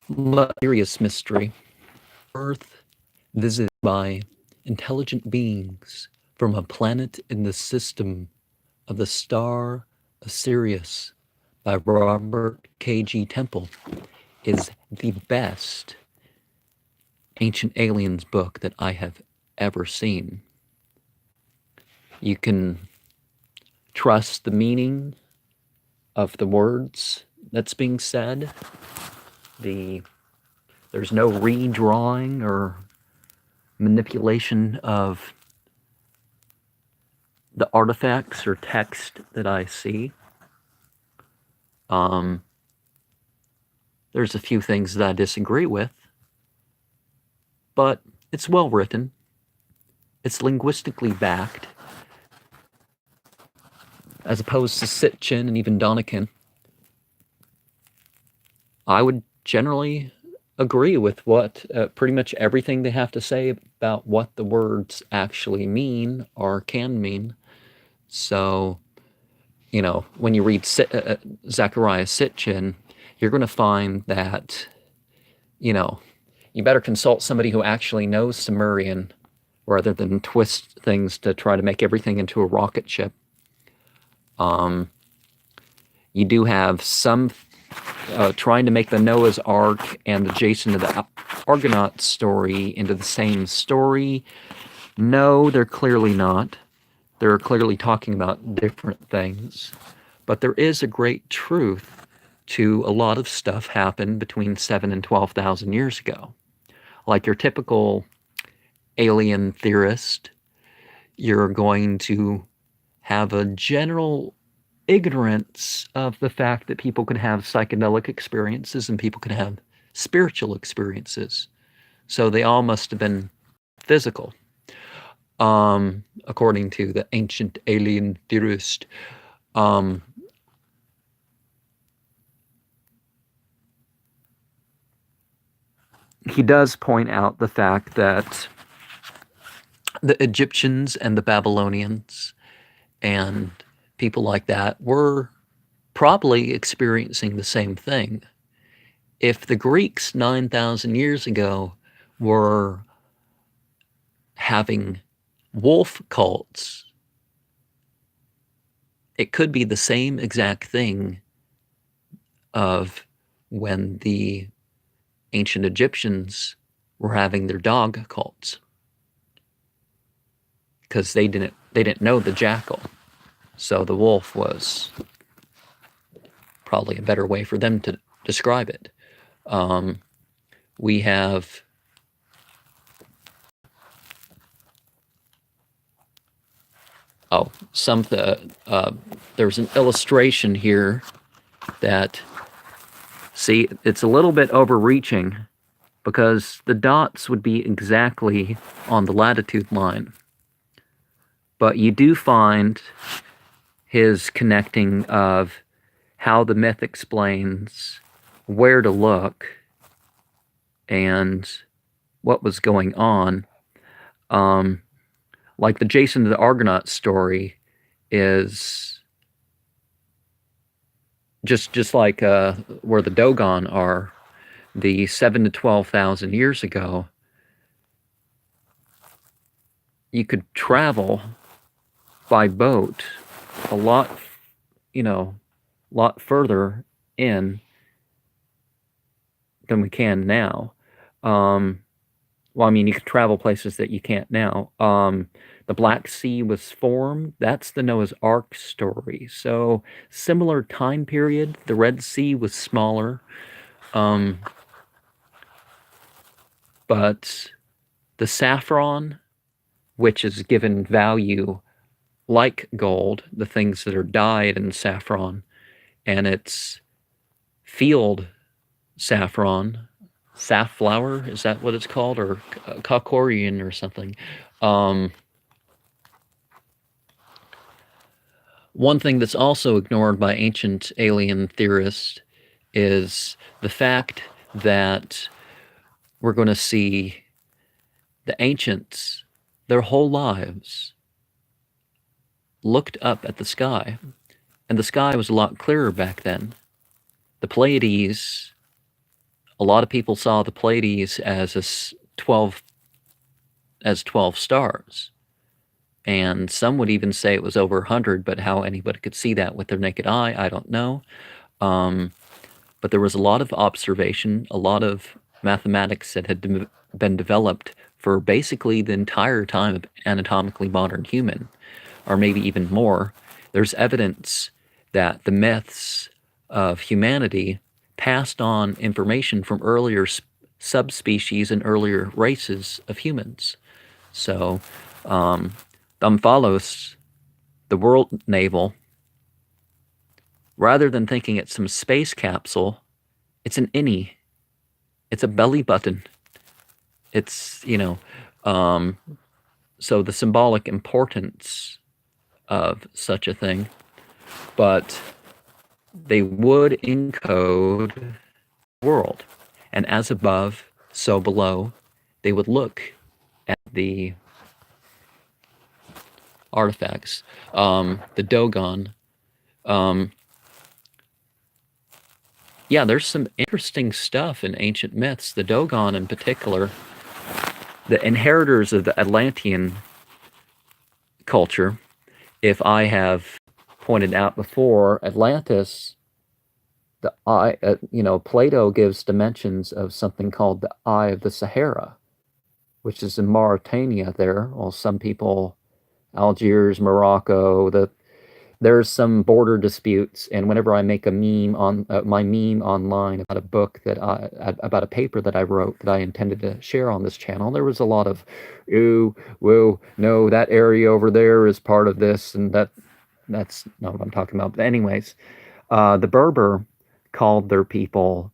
Sirius Mystery. Earth visited by intelligent beings from a planet in the system of the star of Sirius by Robert K.G. Temple is the best Ancient Aliens book that I have ever seen. You can trust the meaning of the words that's being said. There's no redrawing or manipulation of the artifacts or text that I see. There's a few things that I disagree with, but it's well written. It's linguistically backed, as opposed to Sitchin and even Donikin. I would generally agree with what pretty much everything they have to say about what the words actually mean or can mean. So, you know, when you read Zechariah Sitchin, you're going to find that, you know, you better consult somebody who actually knows Sumerian rather than twist things to try to make everything into a rocket ship. You do have some trying to make the Noah's Ark and the Jason of the Argonaut story into the same story. No, they're clearly not. They're clearly talking about different things. But there is a great truth to a lot of stuff happened between 7,000 and 12,000 years ago. Like your typical alien theorist, you're going to have a general ignorance of the fact that people can have psychedelic experiences and people can have spiritual experiences. So they all must have been physical, according to the ancient alien theorist. He does point out the fact that the Egyptians and the Babylonians and people like that were probably experiencing the same thing. If the Greeks 9,000 years ago were having wolf cults, it could be the same exact thing of when the ancient Egyptians were having their dog cults, because they didn't know the jackal, so the wolf was probably a better way for them to describe it. We have there's an illustration here that, see, it's a little bit overreaching because the dots would be exactly on the latitude line. But you do find his connecting of how the myth explains where to look and what was going on. Like the Jason the Argonaut story is just like where the Dogon are, the 7,000 to 12,000 years ago, you could travel by boat a lot, lot further in than we can now. Well, I mean, you can travel places that you can't now. The Black Sea was formed. That's the Noah's Ark story. So similar time period. The Red Sea was smaller. But the saffron, which is given value like gold, the things that are dyed in saffron, and it's field saffron, safflower, is that what it's called? Or Kokorian or something. One thing that's also ignored by ancient alien theorists is the fact that we're going to see the ancients, their whole lives, looked up at the sky, and the sky was a lot clearer back then. The Pleiades A lot of people saw the Pleiades as 12 stars, and some would even say it was over 100. But how anybody could see that with their naked eye, I don't know. But there was a lot of observation, a lot of mathematics that had been developed for basically the entire time of anatomically modern human, or maybe even more. There's evidence that the myths of humanity passed on information from earlier subspecies and earlier races of humans. So, Thumphalos, the world navel, rather than thinking it's some space capsule, it's an innie. It's a belly button. It's, so the symbolic importance of such a thing. But they would encode the world. And as above, so below, they would look at the artifacts. The Dogon. Yeah, there's some interesting stuff in ancient myths. The Dogon in particular, the inheritors of the Atlantean culture, if I have pointed out before, Atlantis, the eye, Plato gives dimensions of something called the Eye of the Sahara, which is in Mauritania there. Well, some people, Algiers, Morocco, there's some border disputes, and whenever I make a meme on my meme online about a book about a paper that I wrote that I intended to share on this channel, there was a lot of, ooh, whoa, no, that area over there is part of this, and that's not what I'm talking about. But anyways, the Berber called their people,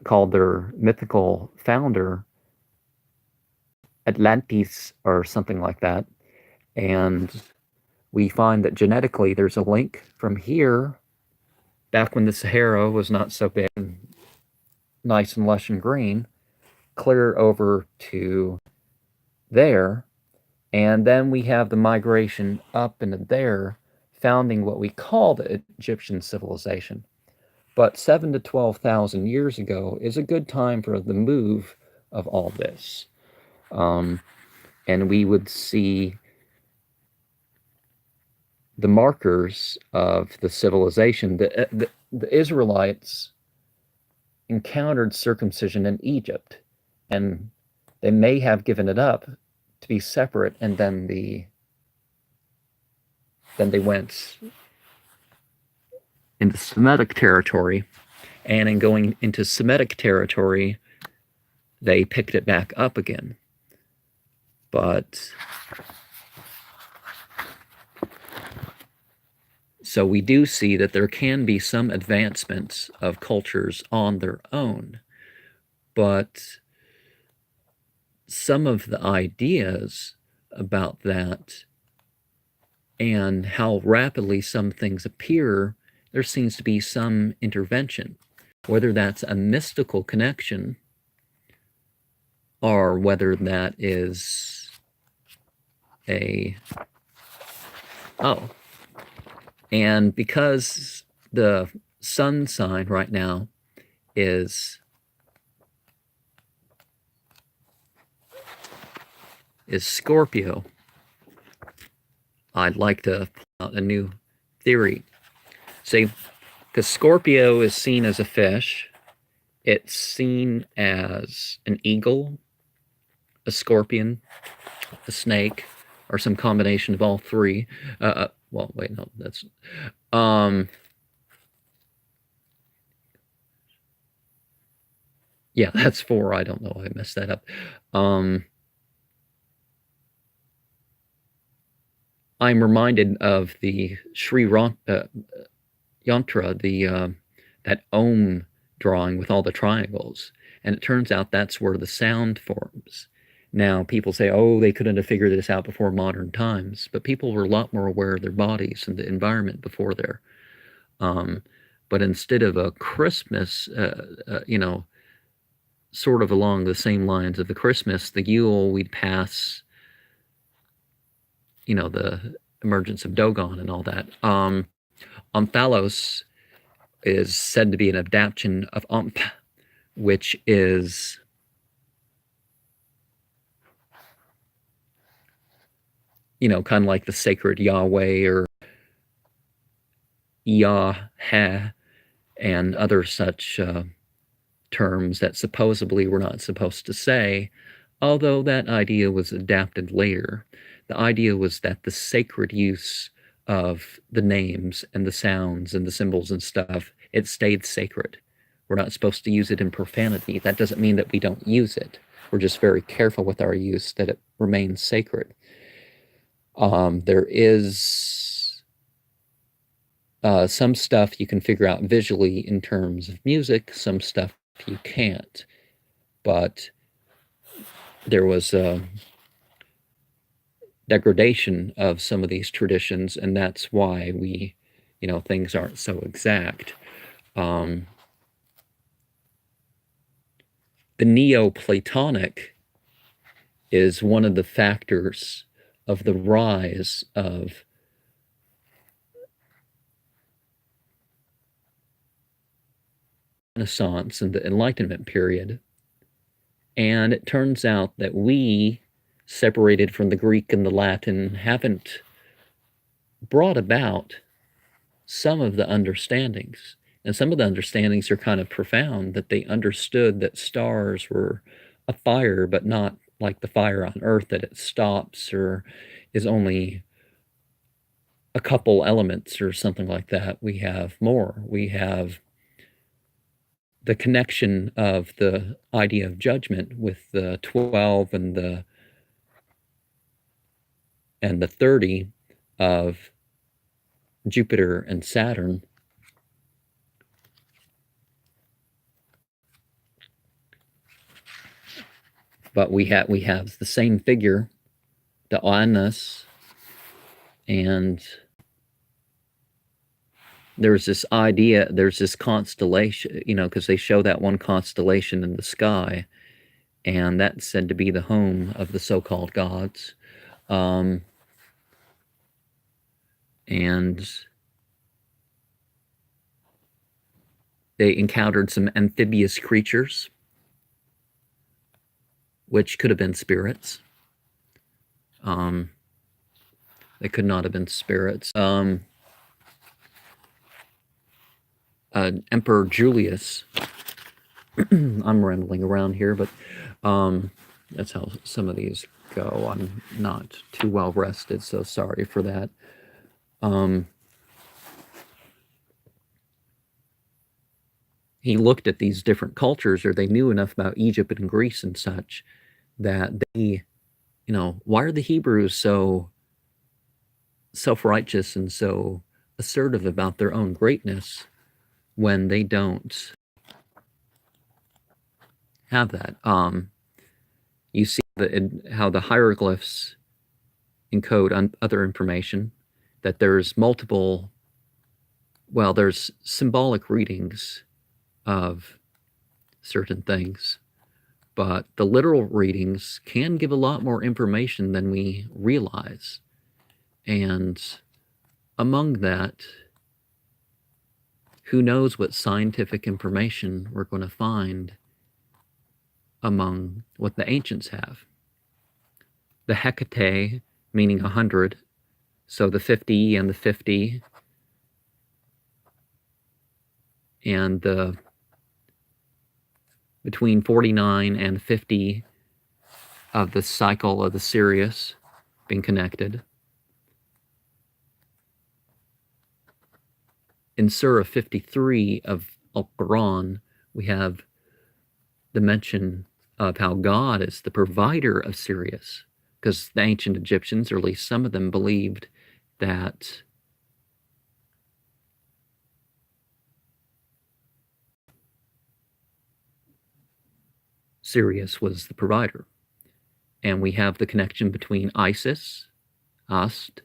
called their mythical founder Atlantis or something like that, and we find that genetically there's a link from here, back when the Sahara was not so big and nice and lush and green, clear over to there. And then we have the migration up into there, founding what we call the Egyptian civilization. But 7,000 to 12,000 years ago is a good time for the move of all this. And we would see the markers of the civilization. The Israelites encountered circumcision in Egypt, and they may have given it up to be separate, and then they went into Semitic territory, and in going into Semitic territory, they picked it back up again. But so we do see that there can be some advancements of cultures on their own, but some of the ideas about that and how rapidly some things appear, there seems to be some intervention, whether that's a mystical connection or whether that is and because the sun sign right now is Scorpio, I'd like to put out a new theory. See, because Scorpio is seen as a fish, it's seen as an eagle, a scorpion, a snake, or some combination of all three. Well, wait, no, that's yeah, that's 4. I don't know. I messed that up. I'm reminded of the Sri Yantra, that Om drawing with all the triangles, and it turns out that's where the sound forms. Now, people say, oh, they couldn't have figured this out before modern times, but people were a lot more aware of their bodies and the environment before there. But instead of a Christmas, sort of along the same lines of the Christmas, the Yule, we'd pass, the emergence of Dogon and all that. Omphalos is said to be an adaptation of Omph, which is kind of like the sacred Yahweh or Yah-heh and other such terms that supposedly we're not supposed to say, although that idea was adapted later. The idea was that the sacred use of the names and the sounds and the symbols and stuff, it stayed sacred. We're not supposed to use it in profanity. That doesn't mean that we don't use it. We're just very careful with our use that it remains sacred. There is some stuff you can figure out visually in terms of music, some stuff you can't. But there was a degradation of some of these traditions, and that's why things aren't so exact. The Neoplatonic is one of the factors of the rise of Renaissance and the Enlightenment period. And it turns out that we, separated from the Greek and the Latin, haven't brought about some of the understandings. And some of the understandings are kind of profound, that they understood that stars were a fire, but not like the fire on Earth, that it stops or is only a couple elements or something like that. We have more. We have the connection of the idea of judgment with the 12 and the 30 of Jupiter and Saturn. But we have the same figure, the Uranus, and there's this idea, there's this constellation, because they show that one constellation in the sky, and that's said to be the home of the so-called gods. And they encountered some amphibious creatures, which could have been spirits. They could not have been spirits. Emperor Julius, I'm rambling around here, but that's how some of these go. I'm not too well rested, so sorry for that. He looked at these different cultures, or they knew enough about Egypt and Greece and such, that they, why are the Hebrews so self-righteous and so assertive about their own greatness when they don't have that? You see how the hieroglyphs encode other information, that there's multiple, there's symbolic readings of certain things, but the literal readings can give a lot more information than we realize. And among that, who knows what scientific information we're going to find among what the ancients have. The Hecate, meaning 100, so the 50 and the 50, and the between 49 and 50 of the cycle of the Sirius being connected. In Surah 53 of Al-Quran, we have the mention of how God is the provider of Sirius, because the ancient Egyptians, or at least some of them, believed that Sirius was the provider. And we have the connection between Isis, Ast,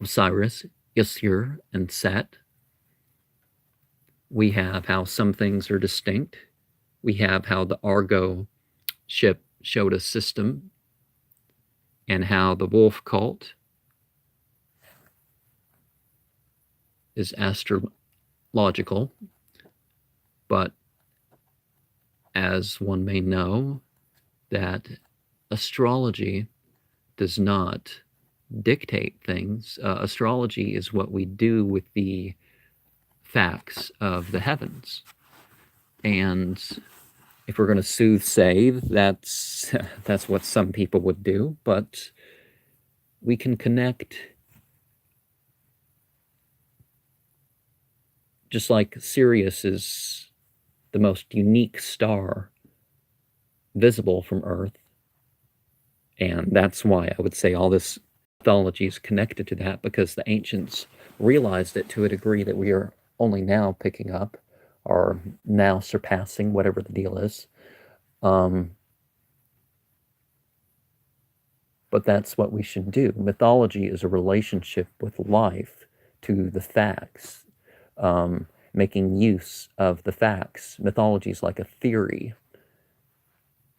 Osiris, Isir, and Set. We have how some things are distinct. We have how the Argo ship showed a system, and how the wolf cult is astrological. But as one may know, that astrology does not dictate things. Astrology is what we do with the facts of the heavens. And if we're going to soothsay, that's what some people would do. But we can connect, just like Sirius is the most unique star visible from Earth. And that's why I would say all this mythology is connected to that, because the ancients realized it to a degree that we are only now picking up, or now surpassing, whatever the deal is. But that's what we should do. Mythology is a relationship with life to the facts, making use of the facts. Mythology is like a theory.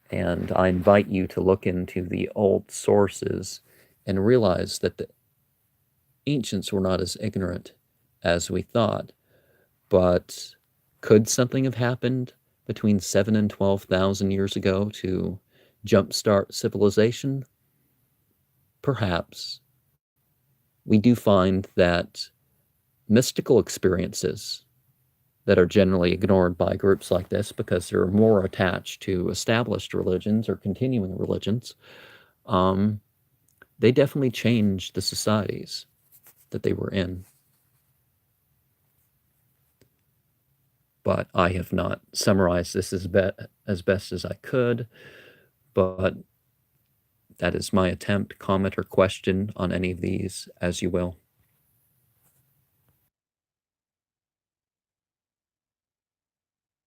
And I invite you to look into the old sources and realize that the ancients were not as ignorant as we thought. But could something have happened between 7,000 and 12,000 years ago to jumpstart civilization? Perhaps. We do find that mystical experiences that are generally ignored by groups like this because they're more attached to established religions or continuing religions, they definitely changed the societies that they were in. But I have not summarized this as best as I could, but that is my attempt. Comment or question on any of these as you will.